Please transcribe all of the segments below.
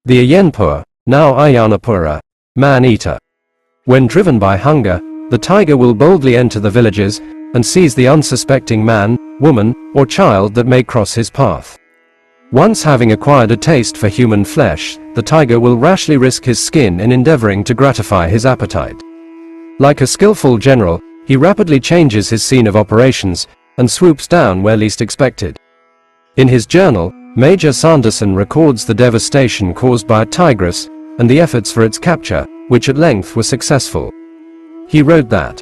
The Iyenpoor, now Ayyanapura, man-eater. When driven by hunger, the tiger will boldly enter the villages and seize the unsuspecting man, woman, or child that may cross his path. Once having acquired a taste for human flesh, the tiger will rashly risk his skin in endeavoring to gratify his appetite. Like a skillful general, he rapidly changes his scene of operations and swoops down where least expected. In his journal, Major Sanderson records the devastation caused by a tigress and the efforts for its capture, which at length were successful. He wrote that,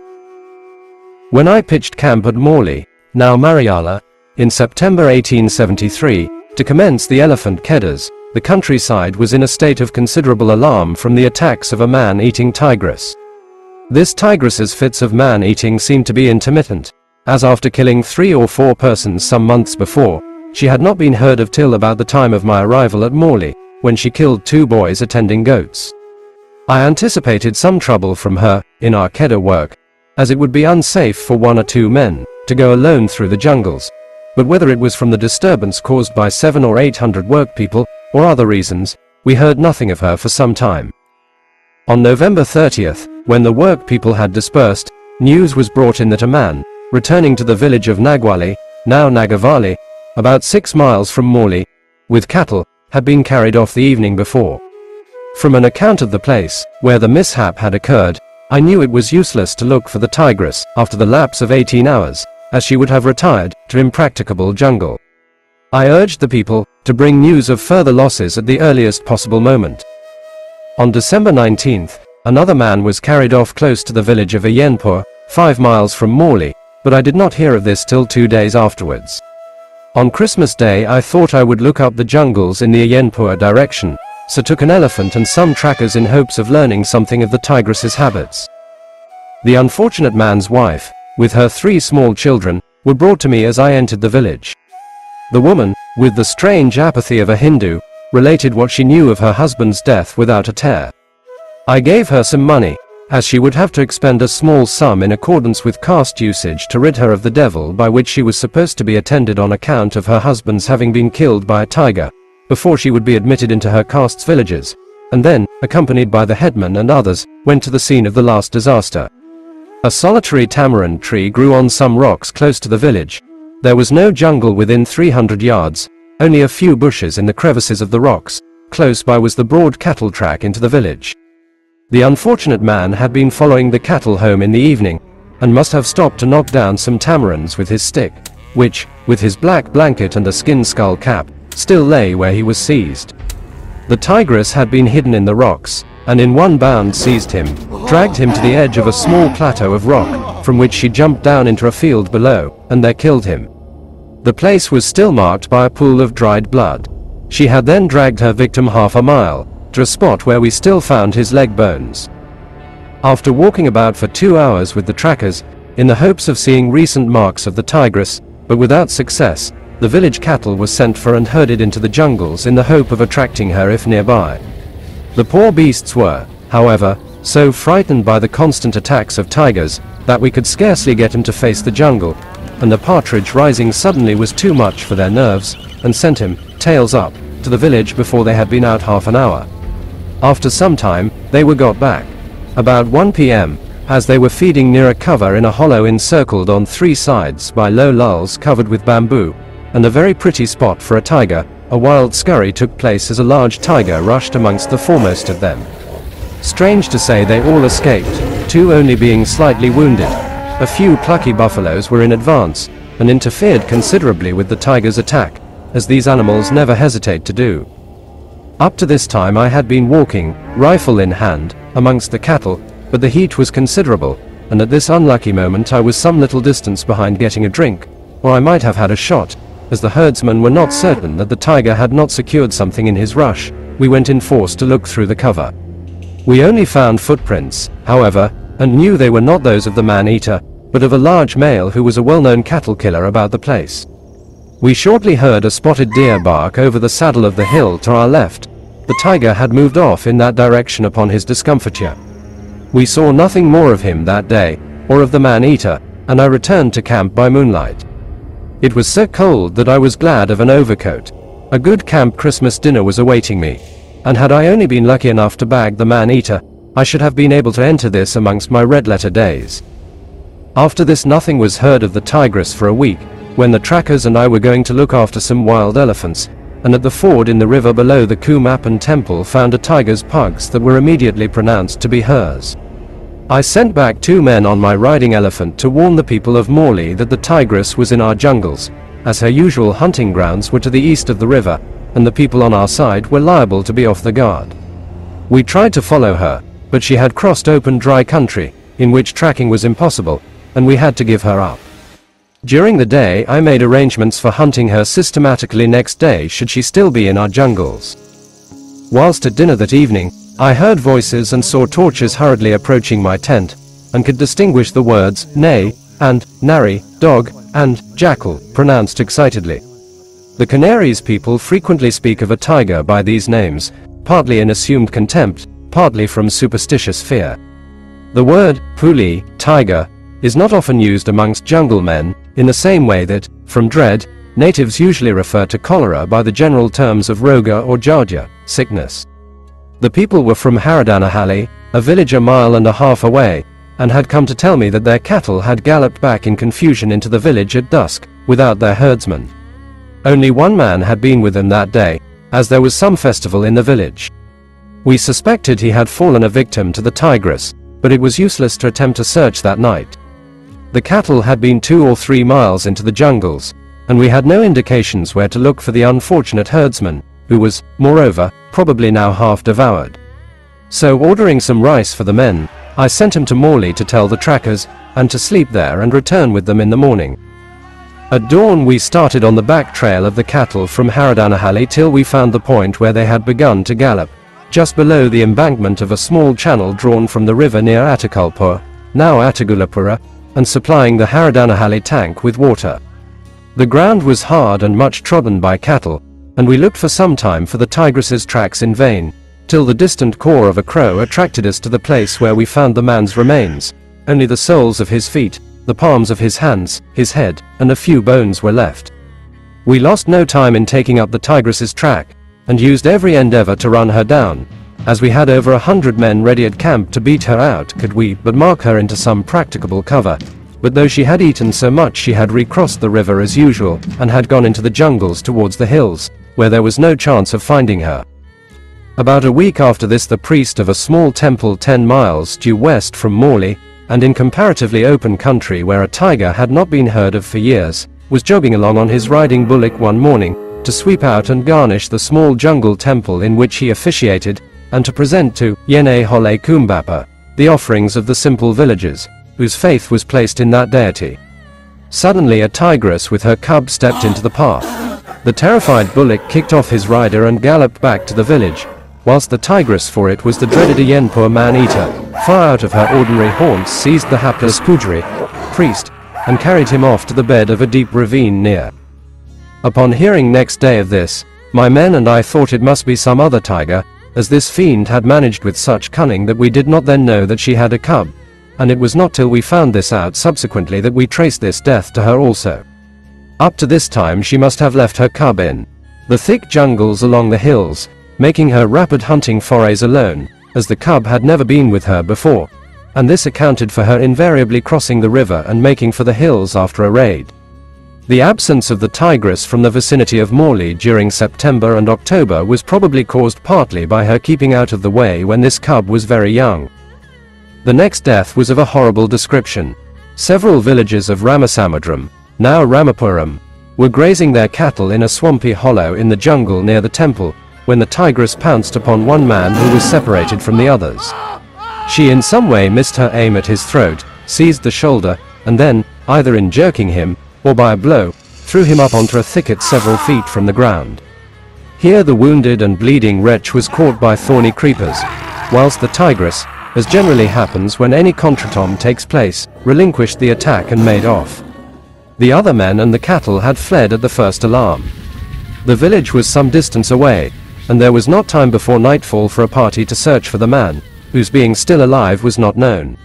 "When I pitched camp at Morley, now Mariala, in September 1873, to commence the elephant kedders, the countryside was in a state of considerable alarm from the attacks of a man-eating tigress. This tigress's fits of man-eating seemed to be intermittent, as after killing 3 or 4 persons some months before, she had not been heard of till about the time of my arrival at Morley, when she killed 2 boys attending goats. I anticipated some trouble from her, in our kedder work, as it would be unsafe for 1 or 2 men to go alone through the jungles, but whether it was from the disturbance caused by 700 or 800 workpeople, or other reasons, we heard nothing of her for some time. On November 30th, when the workpeople had dispersed, news was brought in that a man, returning to the village of Nagwali, now Nagavali, about 6 miles from Morley, with cattle, had been carried off the evening before. From an account of the place, where the mishap had occurred, I knew it was useless to look for the tigress after the lapse of 18 hours, as she would have retired to impracticable jungle. I urged the people to bring news of further losses at the earliest possible moment. On December 19th, another man was carried off close to the village of Iyenpoor, 5 miles from Morley, but I did not hear of this till 2 days afterwards. On Christmas Day I thought I would look up the jungles in the Iyenpoor direction, so took an elephant and some trackers in hopes of learning something of the tigress's habits. The unfortunate man's wife, with her 3 small children, were brought to me as I entered the village. The woman, with the strange apathy of a Hindu, related what she knew of her husband's death without a tear. I gave her some money, as she would have to expend a small sum in accordance with caste usage to rid her of the devil by which she was supposed to be attended on account of her husband's having been killed by a tiger, before she would be admitted into her caste's villages, and then, accompanied by the headman and others, went to the scene of the last disaster. A solitary tamarind tree grew on some rocks close to the village. There was no jungle within 300 yards, only a few bushes in the crevices of the rocks. Close by was the broad cattle track into the village. The unfortunate man had been following the cattle home in the evening, and must have stopped to knock down some tamarinds with his stick, which, with his black blanket and a skin skull cap, still lay where he was seized. The tigress had been hidden in the rocks, and in one bound seized him, dragged him to the edge of a small plateau of rock, from which she jumped down into a field below, and there killed him. The place was still marked by a pool of dried blood. She had then dragged her victim half a mile, to a spot where we still found his leg bones. After walking about for 2 hours with the trackers, in the hopes of seeing recent marks of the tigress, but without success, the village cattle were sent for and herded into the jungles in the hope of attracting her if nearby. The poor beasts were, however, so frightened by the constant attacks of tigers, that we could scarcely get them to face the jungle, and the partridge rising suddenly was too much for their nerves, and sent him, tails up, to the village before they had been out half an hour. After some time, they were got back. About 1 p.m., as they were feeding near a cover in a hollow encircled on 3 sides by low lulls covered with bamboo, and a very pretty spot for a tiger, a wild scurry took place as a large tiger rushed amongst the foremost of them. Strange to say, they all escaped, 2 only being slightly wounded. A few plucky buffaloes were in advance, and interfered considerably with the tiger's attack, as these animals never hesitate to do. Up to this time I had been walking, rifle in hand, amongst the cattle, but the heat was considerable, and at this unlucky moment I was some little distance behind getting a drink, or I might have had a shot, as the herdsmen were not certain that the tiger had not secured something in his rush. We went in force to look through the cover. We only found footprints, however, and knew they were not those of the man-eater, but of a large male who was a well-known cattle killer about the place. We shortly heard a spotted deer bark over the saddle of the hill to our left. The tiger had moved off in that direction upon his discomfiture. We saw nothing more of him that day, or of the man-eater, and I returned to camp by moonlight. It was so cold that I was glad of an overcoat. A good camp Christmas dinner was awaiting me. and had I only been lucky enough to bag the man-eater, I should have been able to enter this amongst my red-letter days. After this nothing was heard of the tigress for a week, when the trackers and I were going to look after some wild elephants, and at the ford in the river below the Kumapan temple found a tiger's pugs that were immediately pronounced to be hers. I sent back 2 men on my riding elephant to warn the people of Morley that the tigress was in our jungles, as her usual hunting grounds were to the east of the river, and the people on our side were liable to be off the guard. We tried to follow her, but she had crossed open dry country, in which tracking was impossible, and we had to give her up. During the day I made arrangements for hunting her systematically next day should she still be in our jungles. Whilst at dinner that evening, I heard voices and saw torches hurriedly approaching my tent, and could distinguish the words neigh and nary, dog, and jackal, pronounced excitedly. The Canaries people frequently speak of a tiger by these names, partly in assumed contempt, partly from superstitious fear. The word puli, tiger, is not often used amongst jungle men, in the same way that, from dread, natives usually refer to cholera by the general terms of roga or jardia, sickness. The people were from Haradanahalli, a village a mile and a half away, and had come to tell me that their cattle had galloped back in confusion into the village at dusk, without their herdsman. Only one man had been with them that day, as there was some festival in the village. We suspected he had fallen a victim to the tigress, but it was useless to attempt a search that night. The cattle had been 2 or 3 miles into the jungles, and we had no indications where to look for the unfortunate herdsman, who was, moreover, probably now half devoured. So ordering some rice for the men, I sent him to Morley to tell the trackers, and to sleep there and return with them in the morning. At dawn we started on the back trail of the cattle from Haradanahalli till we found the point where they had begun to gallop, just below the embankment of a small channel drawn from the river near Atakulpur, now Ayyanapura, and supplying the Haradanahalli tank with water. The ground was hard and much trodden by cattle, and we looked for some time for the tigress's tracks in vain, till the distant caw of a crow attracted us to the place where we found the man's remains. Only the soles of his feet, the palms of his hands, his head, and a few bones were left. We lost no time in taking up the tigress's track, and used every endeavor to run her down. As we had over 100 men ready at camp to beat her out, could we but mark her into some practicable cover. But though she had eaten so much, she had recrossed the river as usual, and had gone into the jungles towards the hills, where there was no chance of finding her. About a week after this, the priest of a small temple 10 miles due west from Morley, and in comparatively open country where a tiger had not been heard of for years, was jogging along on his riding bullock one morning, to sweep out and garnish the small jungle temple in which he officiated, and to present to Yene Hole Kumbapa the offerings of the simple villagers, whose faith was placed in that deity. Suddenly a tigress with her cub stepped into the path. The terrified bullock kicked off his rider and galloped back to the village, whilst the tigress, for it was the dreaded Iyenpoor Man-Eater, far out of her ordinary haunts, seized the hapless pujari, priest, and carried him off to the bed of a deep ravine near. Upon hearing next day of this, my men and I thought it must be some other tiger, as this fiend had managed with such cunning that we did not then know that she had a cub, and it was not till we found this out subsequently that we traced this death to her also. Up to this time she must have left her cub in the thick jungles along the hills, making her rapid hunting forays alone, as the cub had never been with her before, and this accounted for her invariably crossing the river and making for the hills after a raid. The absence of the tigress from the vicinity of Morley during September and October was probably caused partly by her keeping out of the way when this cub was very young. The next death was of a horrible description. Several villages of Ramasamudram, now Ramapuram, were grazing their cattle in a swampy hollow in the jungle near the temple, when the tigress pounced upon one man who was separated from the others. She in some way missed her aim at his throat, seized the shoulder, and then, either in jerking him, or by a blow, threw him up onto a thicket several feet from the ground. Here the wounded and bleeding wretch was caught by thorny creepers, whilst the tigress, as generally happens when any contretemps takes place, relinquished the attack and made off. The other men and the cattle had fled at the first alarm. The village was some distance away, and there was not time before nightfall for a party to search for the man, whose being still alive was not known.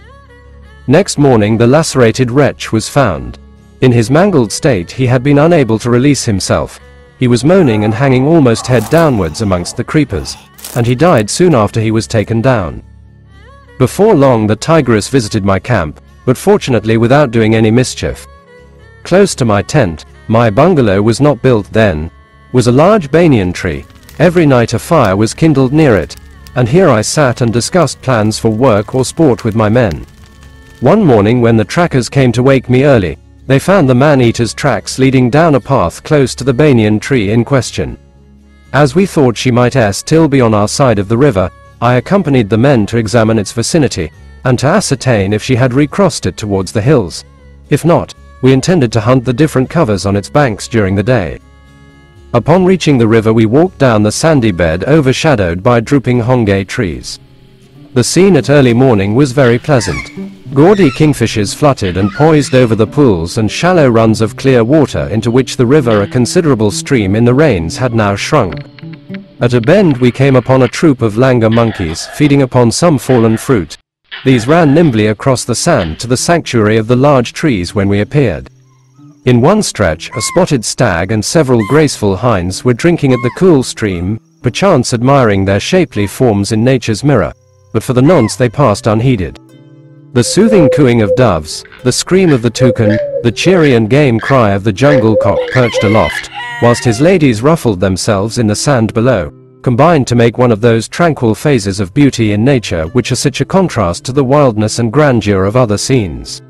Next morning the lacerated wretch was found. In his mangled state he had been unable to release himself. He was moaning and hanging almost head downwards amongst the creepers, and he died soon after he was taken down. Before long the tigress visited my camp, but fortunately without doing any mischief. Close to my tent, my bungalow was not built then, was a large banyan tree. Every night a fire was kindled near it, and here I sat and discussed plans for work or sport with my men. One morning when the trackers came to wake me early, they found the man-eater's tracks leading down a path close to the banyan tree in question. As we thought she might still be on our side of the river, I accompanied the men to examine its vicinity, and to ascertain if she had recrossed it towards the hills. If not, we intended to hunt the different covers on its banks during the day. Upon reaching the river we walked down the sandy bed overshadowed by drooping hongai trees. The scene at early morning was very pleasant. Gaudy kingfishers fluttered and poised over the pools and shallow runs of clear water into which the river, a considerable stream in the rains, had now shrunk. At a bend we came upon a troop of langur monkeys feeding upon some fallen fruit. These ran nimbly across the sand to the sanctuary of the large trees when we appeared. In one stretch, a spotted stag and several graceful hinds were drinking at the cool stream, perchance admiring their shapely forms in nature's mirror, but for the nonce they passed unheeded. The soothing cooing of doves, the scream of the toucan, the cheery and game cry of the jungle cock perched aloft, whilst his ladies ruffled themselves in the sand below, combined to make one of those tranquil phases of beauty in nature which are such a contrast to the wildness and grandeur of other scenes.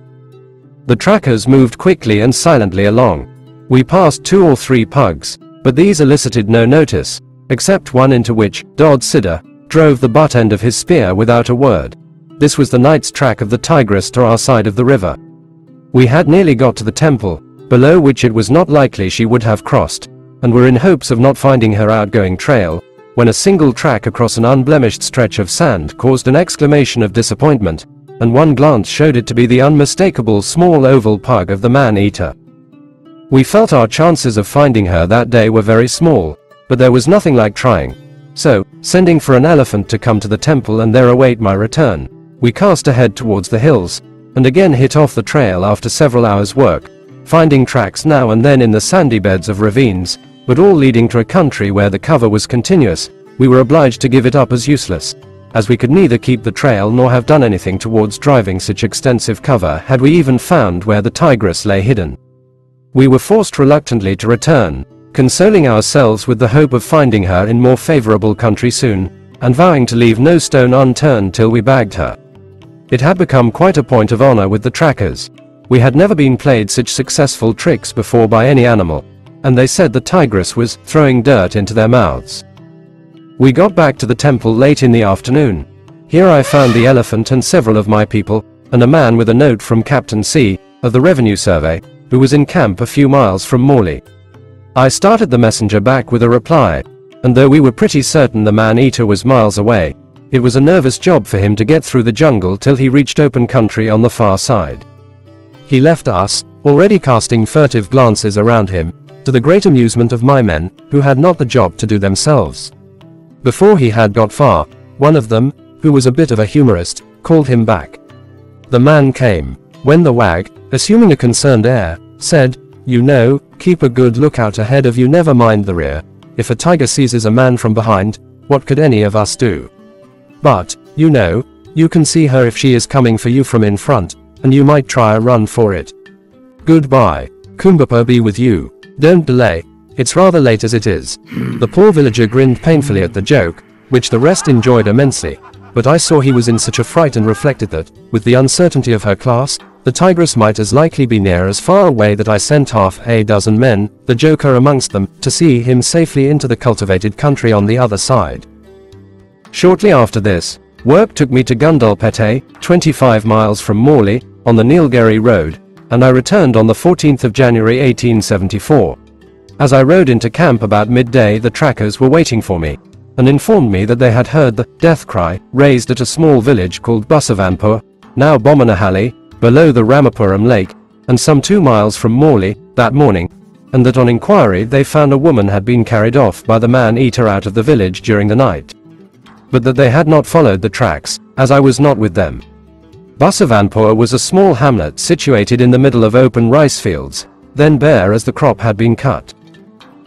The trackers moved quickly and silently along. We passed 2 or 3 pugs, but these elicited no notice, except one into which Dod Sidda drove the butt end of his spear without a word. This was the night's track of the tigress to our side of the river. We had nearly got to the temple, below which it was not likely she would have crossed, and were in hopes of not finding her outgoing trail, when a single track across an unblemished stretch of sand caused an exclamation of disappointment, and one glance showed it to be the unmistakable small oval pug of the man-eater. We felt our chances of finding her that day were very small, but there was nothing like trying. So, sending for an elephant to come to the temple and there await my return, we cast ahead towards the hills, and again hit off the trail after several hours' work, finding tracks now and then in the sandy beds of ravines, but all leading to a country where the cover was continuous. We were obliged to give it up as useless, as we could neither keep the trail nor have done anything towards driving such extensive cover had we even found where the tigress lay hidden. We were forced reluctantly to return, consoling ourselves with the hope of finding her in more favorable country soon, and vowing to leave no stone unturned till we bagged her. It had become quite a point of honor with the trackers. We had never been played such successful tricks before by any animal, and they said the tigress was throwing dirt into their mouths. We got back to the temple late in the afternoon. Here I found the elephant and several of my people, and a man with a note from Captain C, of the Revenue Survey, who was in camp a few miles from Morley. I started the messenger back with a reply, and though we were pretty certain the man-eater was miles away, it was a nervous job for him to get through the jungle till he reached open country on the far side. He left us, already casting furtive glances around him, to the great amusement of my men, who had not the job to do themselves. Before he had got far, one of them, who was a bit of a humorist, called him back. The man came, when the wag, assuming a concerned air, said, "You know, keep a good lookout ahead of you, never mind the rear. If a tiger seizes a man from behind, what could any of us do? But, you know, you can see her if she is coming for you from in front, and you might try a run for it. Goodbye. Kumbapa be with you. Don't delay. It's rather late as it is." The poor villager grinned painfully at the joke, which the rest enjoyed immensely, but I saw he was in such a fright and reflected that, with the uncertainty of her class, the tigress might as likely be near as far away that I sent half a dozen men, the joker amongst them, to see him safely into the cultivated country on the other side. Shortly after this, work took me to Gundulpette, 25 miles from Morley, on the Nilgiri road, and I returned on the 14th of January 1874. As I rode into camp about midday, the trackers were waiting for me, and informed me that they had heard the death cry raised at a small village called Busavanpur, now Bomanahalli, below the Ramapuram lake, and some 2 miles from Morley, that morning, and that on inquiry they found a woman had been carried off by the man-eater out of the village during the night, but that they had not followed the tracks, as I was not with them. Busavanpur was a small hamlet situated in the middle of open rice fields, then bare as the crop had been cut.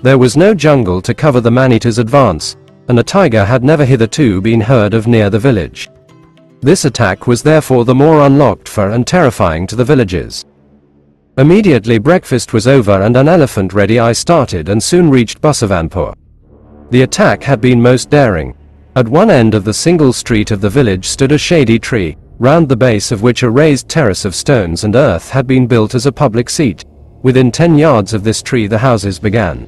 There was no jungle to cover the man-eater's advance, and a tiger had never hitherto been heard of near the village. This attack was therefore the more unlocked for and terrifying to the villagers. Immediately breakfast was over and an elephant ready I started and soon reached Iyenpoor. The attack had been most daring. At one end of the single street of the village stood a shady tree, round the base of which a raised terrace of stones and earth had been built as a public seat. Within 10 yards of this tree the houses began.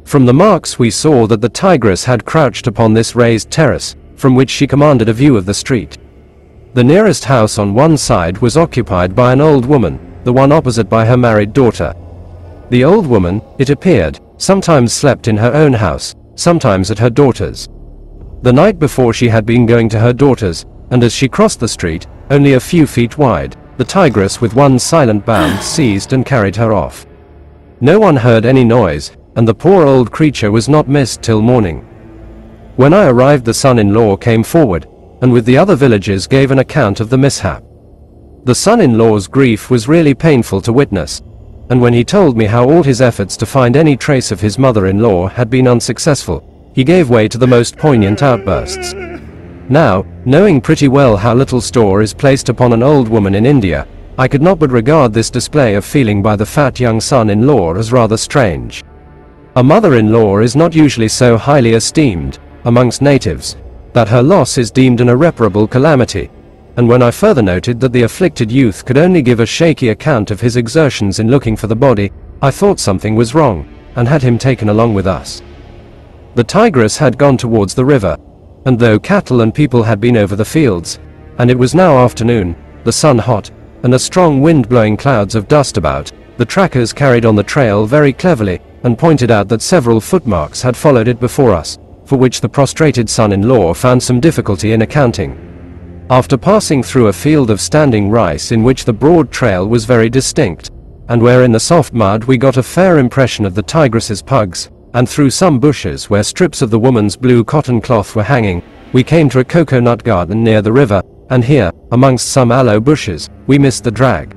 From the marks we saw that the tigress had crouched upon this raised terrace, from which she commanded a view of the street. The nearest house on one side was occupied by an old woman, the one opposite by her married daughter. The old woman, it appeared, sometimes slept in her own house, sometimes at her daughter's. The night before she had been going to her daughter's, and as she crossed the street, only a few feet wide, the tigress with one silent bound seized and carried her off. No one heard any noise, and the poor old creature was not missed till morning. When I arrived the son-in-law came forward, and with the other villagers gave an account of the mishap. The son-in-law's grief was really painful to witness, and when he told me how all his efforts to find any trace of his mother-in-law had been unsuccessful, he gave way to the most poignant outbursts. Now, knowing pretty well how little store is placed upon an old woman in India, I could not but regard this display of feeling by the fat young son-in-law as rather strange. A mother-in-law is not usually so highly esteemed, amongst natives, that her loss is deemed an irreparable calamity, and when I further noted that the afflicted youth could only give a shaky account of his exertions in looking for the body, I thought something was wrong, and had him taken along with us. The tigress had gone towards the river, and though cattle and people had been over the fields, and it was now afternoon, the sun hot, and a strong wind blowing clouds of dust about, the trackers carried on the trail very cleverly, and pointed out that several footmarks had followed it before us, for which the prostrated son-in-law found some difficulty in accounting. After passing through a field of standing rice in which the broad trail was very distinct, and where in the soft mud we got a fair impression of the tigress's pugs, and through some bushes where strips of the woman's blue cotton cloth were hanging, we came to a cocoa-nut garden near the river, and here, amongst some aloe bushes, we missed the drag.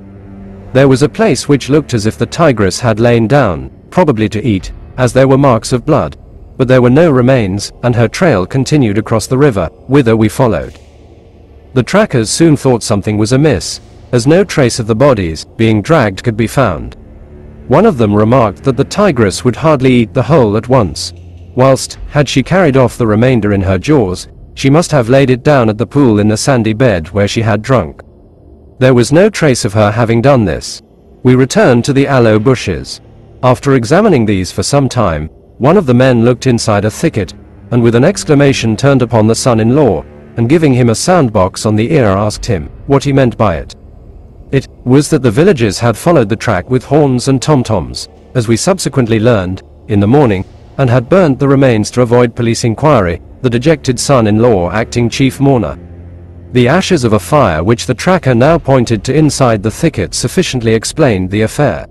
There was a place which looked as if the tigress had lain down, probably to eat, as there were marks of blood, but there were no remains, and her trail continued across the river, whither we followed. The trackers soon thought something was amiss, as no trace of the bodies, being dragged, could be found. One of them remarked that the tigress would hardly eat the whole at once, whilst, had she carried off the remainder in her jaws, she must have laid it down at the pool in the sandy bed where she had drunk. There was no trace of her having done this. We returned to the aloe bushes. After examining these for some time, one of the men looked inside a thicket, and with an exclamation turned upon the son-in-law, and giving him a sound-box on the ear asked him what he meant by it. It was that the villagers had followed the track with horns and tom-toms, as we subsequently learned, in the morning, and had burnt the remains to avoid police inquiry, the dejected son-in-law acting chief mourner. The ashes of a fire which the tracker now pointed to inside the thicket sufficiently explained the affair.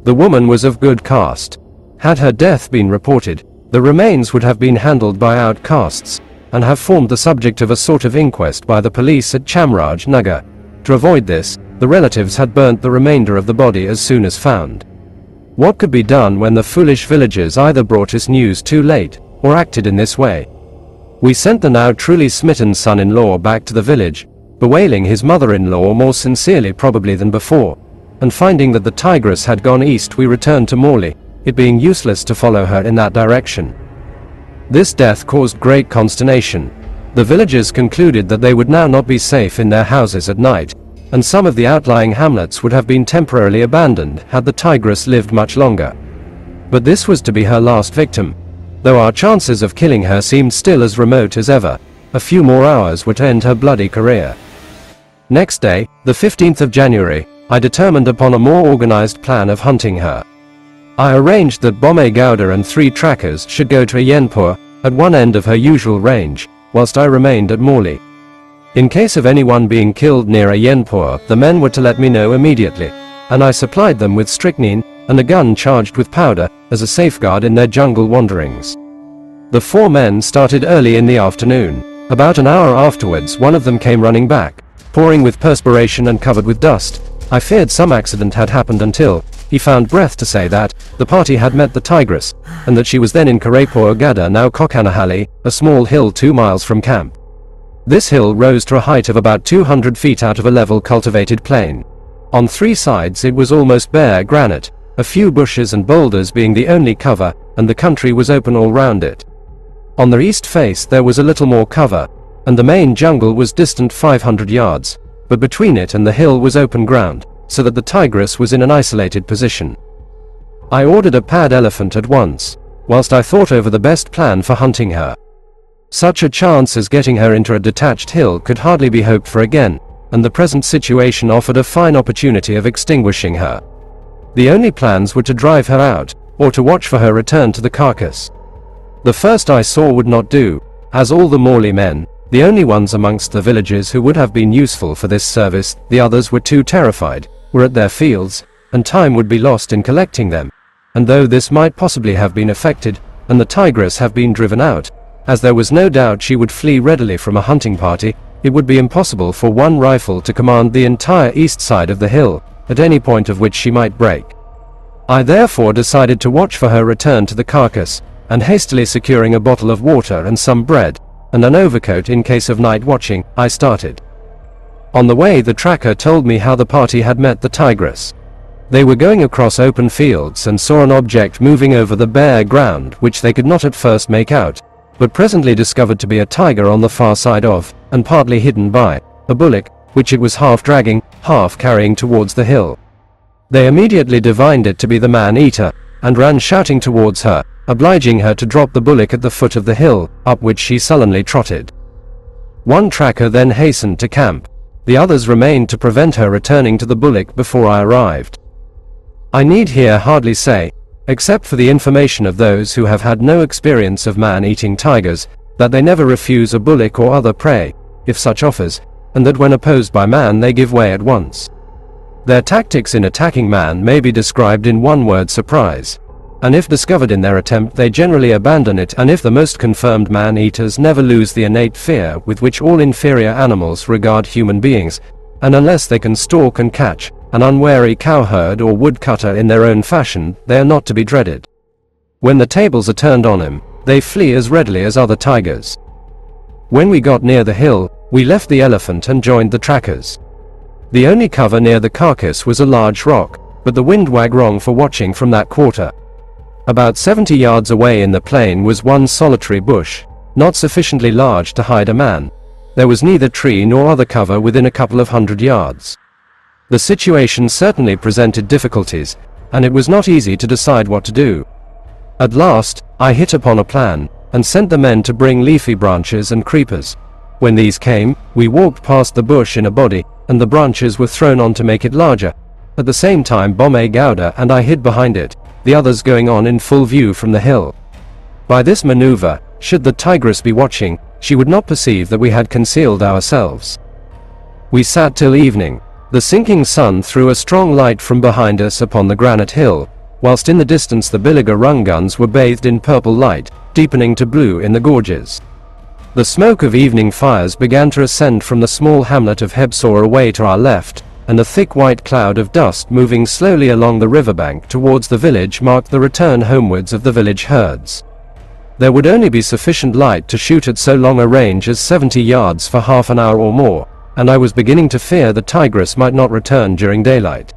The woman was of good caste. Had her death been reported, the remains would have been handled by outcasts, and have formed the subject of a sort of inquest by the police at Chamraj Nagar. To avoid this, the relatives had burnt the remainder of the body as soon as found. What could be done when the foolish villagers either brought us news too late, or acted in this way? We sent the now truly smitten son-in-law back to the village, bewailing his mother-in-law more sincerely probably than before, and finding that the tigress had gone east we returned to Morley, it being useless to follow her in that direction. This death caused great consternation. The villagers concluded that they would now not be safe in their houses at night, and some of the outlying hamlets would have been temporarily abandoned had the tigress lived much longer. But this was to be her last victim. Though our chances of killing her seemed still as remote as ever, a few more hours would end her bloody career. Next day, the 15th of January, I determined upon a more organized plan of hunting her. I arranged that Bombay Gowda and 3 trackers should go to Iyenpoor, at one end of her usual range, whilst I remained at Morley. In case of anyone being killed near Iyenpoor, the men were to let me know immediately, and I supplied them with strychnine, and a gun charged with powder, as a safeguard in their jungle wanderings. The 4 men started early in the afternoon. About an hour afterwards one of them came running back, pouring with perspiration and covered with dust. I feared some accident had happened until, he found breath to say that the party had met the tigress, and that she was then in Iyenpoor Gada, now Kokanahalli, a small hill 2 miles from camp. This hill rose to a height of about 200 feet out of a level cultivated plain. On 3 sides it was almost bare granite, a few bushes and boulders being the only cover, and the country was open all round it. On the east face there was a little more cover, and the main jungle was distant 500 yards, but between it and the hill was open ground, so that the tigress was in an isolated position. I ordered a pad elephant at once, whilst I thought over the best plan for hunting her. Such a chance as getting her into a detached hill could hardly be hoped for again, and the present situation offered a fine opportunity of extinguishing her. The only plans were to drive her out, or to watch for her return to the carcass. The first I saw would not do, as all the Morley men, the only ones amongst the villagers who would have been useful for this service, the others were too terrified, were at their fields, and time would be lost in collecting them. And though this might possibly have been effected, and the tigress have been driven out, as there was no doubt she would flee readily from a hunting party, it would be impossible for one rifle to command the entire east side of the hill, at any point of which she might break. I therefore decided to watch for her return to the carcass, and hastily securing a bottle of water and some bread, and an overcoat in case of night watching, I started. On the way the tracker told me how the party had met the tigress. They were going across open fields and saw an object moving over the bare ground which they could not at first make out, but presently discovered to be a tiger on the far side of, and partly hidden by, a bullock, which it was half dragging, half carrying towards the hill. They immediately divined it to be the man-eater, and ran shouting towards her, obliging her to drop the bullock at the foot of the hill, up which she sullenly trotted. One tracker then hastened to camp. The others remained to prevent her returning to the bullock before I arrived. I need here hardly say, except for the information of those who have had no experience of man-eating tigers, that they never refuse a bullock or other prey, if such offers, and that when opposed by man they give way at once. Their tactics in attacking man may be described in one word: surprise. And if discovered in their attempt they generally abandon it, and if the most confirmed man-eaters never lose the innate fear with which all inferior animals regard human beings, and unless they can stalk and catch an unwary cowherd or woodcutter in their own fashion, they are not to be dreaded. When the tables are turned on him, they flee as readily as other tigers. When we got near the hill, we left the elephant and joined the trackers. The only cover near the carcass was a large rock, but the wind wagged wrong for watching from that quarter. About 70 yards away in the plain was one solitary bush, not sufficiently large to hide a man. There was neither tree nor other cover within a couple of 100 yards. The situation certainly presented difficulties, and it was not easy to decide what to do. At last, I hit upon a plan, and sent the men to bring leafy branches and creepers. When these came, we walked past the bush in a body, and the branches were thrown on to make it larger. At the same time Bomme Gowda and I hid behind it, the others going on in full view from the hill. By this maneuver, should the tigress be watching, she would not perceive that we had concealed ourselves. We sat till evening. The sinking sun threw a strong light from behind us upon the granite hill, whilst in the distance the Biliga rung guns were bathed in purple light, deepening to blue in the gorges. The smoke of evening fires began to ascend from the small hamlet of Hebsor away to our left, and a thick white cloud of dust moving slowly along the riverbank towards the village marked the return homewards of the village herds. There would only be sufficient light to shoot at so long a range as 70 yards for half an hour or more, and I was beginning to fear the tigress might not return during daylight.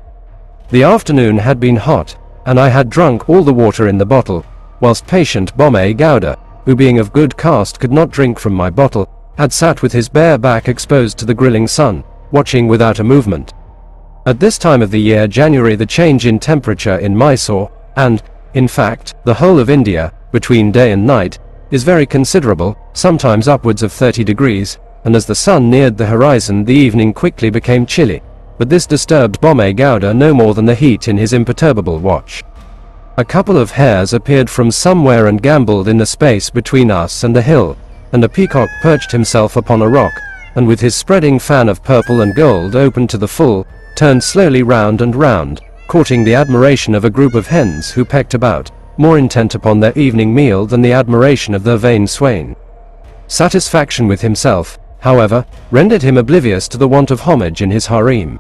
The afternoon had been hot, and I had drunk all the water in the bottle, whilst patient Bomme Gowda, who being of good caste could not drink from my bottle, had sat with his bare back exposed to the grilling sun, watching without a movement. At this time of the year, January, the change in temperature in Mysore, and, in fact, the whole of India, between day and night, is very considerable, sometimes upwards of 30 degrees, and as the sun neared the horizon the evening quickly became chilly, but this disturbed Bomme Gowda no more than the heat in his imperturbable watch. A couple of hares appeared from somewhere and gamboled in the space between us and the hill, and a peacock perched himself upon a rock, and with his spreading fan of purple and gold open to the full, turned slowly round and round, courting the admiration of a group of hens who pecked about, more intent upon their evening meal than the admiration of their vain swain. Satisfaction with himself, however, rendered him oblivious to the want of homage in his harem.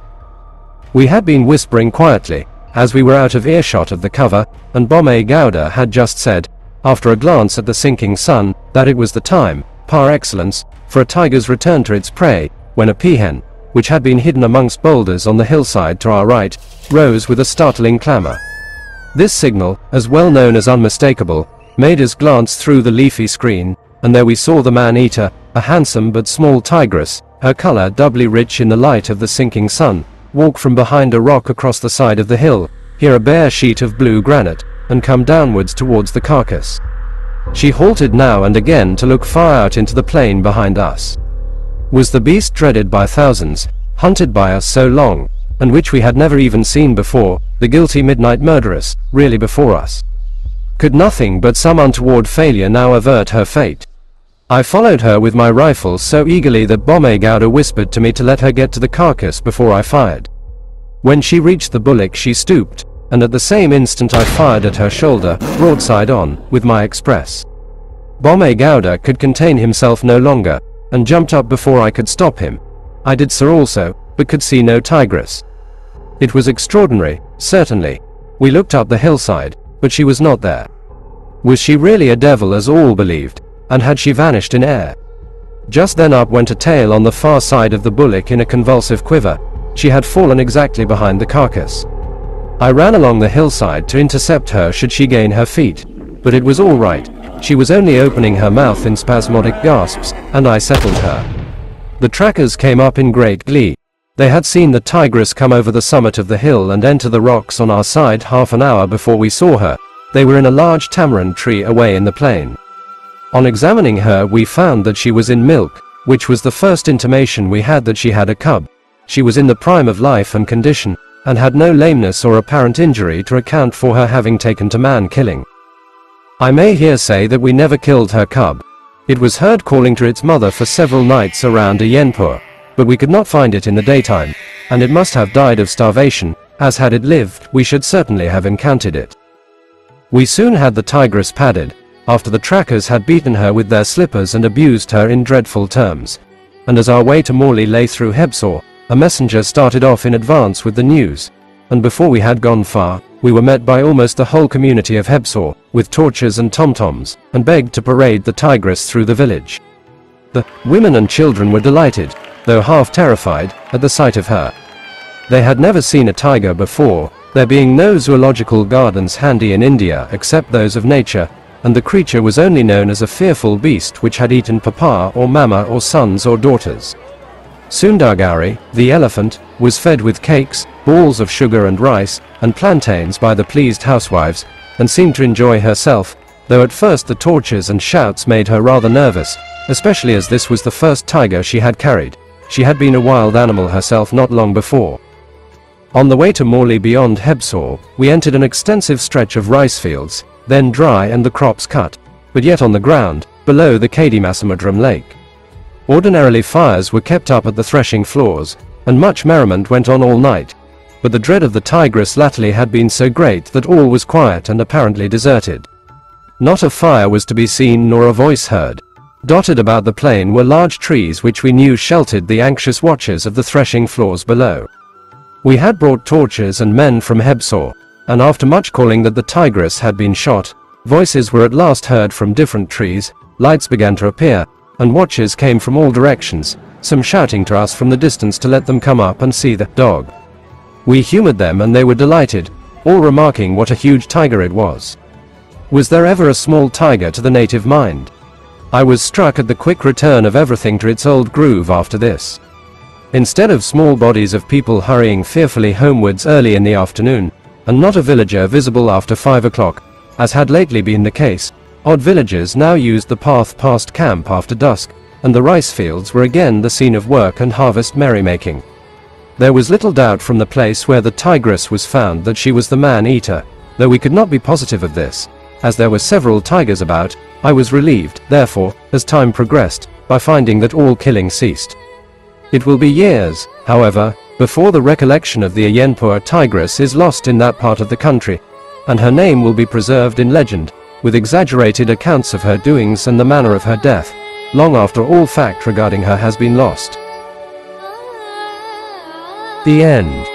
We had been whispering quietly, as we were out of earshot of the cover, and Bome Gowda had just said, after a glance at the sinking sun, that it was the time, par excellence, for a tiger's return to its prey, when a peahen, which had been hidden amongst boulders on the hillside to our right, rose with a startling clamor. This signal, as well known as unmistakable, made us glance through the leafy screen, and there we saw the man-eater, a handsome but small tigress, her color doubly rich in the light of the sinking sun, walk from behind a rock across the side of the hill, here a bare sheet of blue granite, and come downwards towards the carcass. She halted now and again to look far out into the plain behind us. Was the beast dreaded by thousands, hunted by us so long, and which we had never even seen before, the guilty midnight murderess, really before us? Could nothing but some untoward failure now avert her fate? I followed her with my rifle so eagerly that Bome Gowda whispered to me to let her get to the carcass before I fired. When she reached the bullock she stooped, and at the same instant I fired at her shoulder, broadside on, with my express. Bome Gowda could contain himself no longer, and jumped up before I could stop him. I did so also, but could see no tigress. It was extraordinary, certainly. We looked up the hillside, but she was not there. Was she really a devil as all believed, and had she vanished in air? Just then up went a tail on the far side of the bullock in a convulsive quiver. She had fallen exactly behind the carcass. I ran along the hillside to intercept her should she gain her feet, but it was all right. She was only opening her mouth in spasmodic gasps, and I settled her. The trackers came up in great glee. They had seen the tigress come over the summit of the hill and enter the rocks on our side half an hour before we saw her. They were in a large tamarind tree away in the plain. On examining her we found that she was in milk, which was the first intimation we had that she had a cub. She was in the prime of life and condition, and had no lameness or apparent injury to account for her having taken to man-killing. I may here say that we never killed her cub. It was heard calling to its mother for several nights around Iyenpoor, but we could not find it in the daytime, and it must have died of starvation, as had it lived, we should certainly have encountered it. We soon had the tigress padded, after the trackers had beaten her with their slippers and abused her in dreadful terms. And as our way to Morley lay through Hebsor, a messenger started off in advance with the news, and before we had gone far, we were met by almost the whole community of Hebsor, with torches and tom-toms, and begged to parade the tigress through the village. The women and children were delighted, though half terrified, at the sight of her. They had never seen a tiger before, there being no zoological gardens handy in India except those of nature, and the creature was only known as a fearful beast which had eaten papa or mama or sons or daughters. Sundagari, the elephant, was fed with cakes, balls of sugar and rice, and plantains by the pleased housewives, and seemed to enjoy herself, though at first the torches and shouts made her rather nervous, especially as this was the first tiger she had carried. She had been a wild animal herself not long before. On the way to Morley beyond Hebsor, we entered an extensive stretch of rice fields, then dry and the crops cut, but yet on the ground, below the Kadimasamudram lake. Ordinarily fires were kept up at the threshing floors, and much merriment went on all night, but the dread of the tigress latterly had been so great that all was quiet and apparently deserted. Not a fire was to be seen nor a voice heard. Dotted about the plain were large trees which we knew sheltered the anxious watchers of the threshing floors below. We had brought torches and men from Hebsor, and after much calling that the tigress had been shot, voices were at last heard from different trees, lights began to appear, and watchers came from all directions, some shouting to us from the distance to let them come up and see the dog. We humored them and they were delighted, all remarking what a huge tiger it was. Was there ever a small tiger to the native mind? I was struck at the quick return of everything to its old groove after this. Instead of small bodies of people hurrying fearfully homewards early in the afternoon, and not a villager visible after 5 o'clock, as had lately been the case, odd villagers now used the path past camp after dusk, and the rice fields were again the scene of work and harvest merrymaking. There was little doubt from the place where the tigress was found that she was the man-eater, though we could not be positive of this. As there were several tigers about, I was relieved, therefore, as time progressed, by finding that all killing ceased. It will be years, however, before the recollection of the Ayyanapura tigress is lost in that part of the country, and her name will be preserved in legend, with exaggerated accounts of her doings and the manner of her death, long after all fact regarding her has been lost. The end.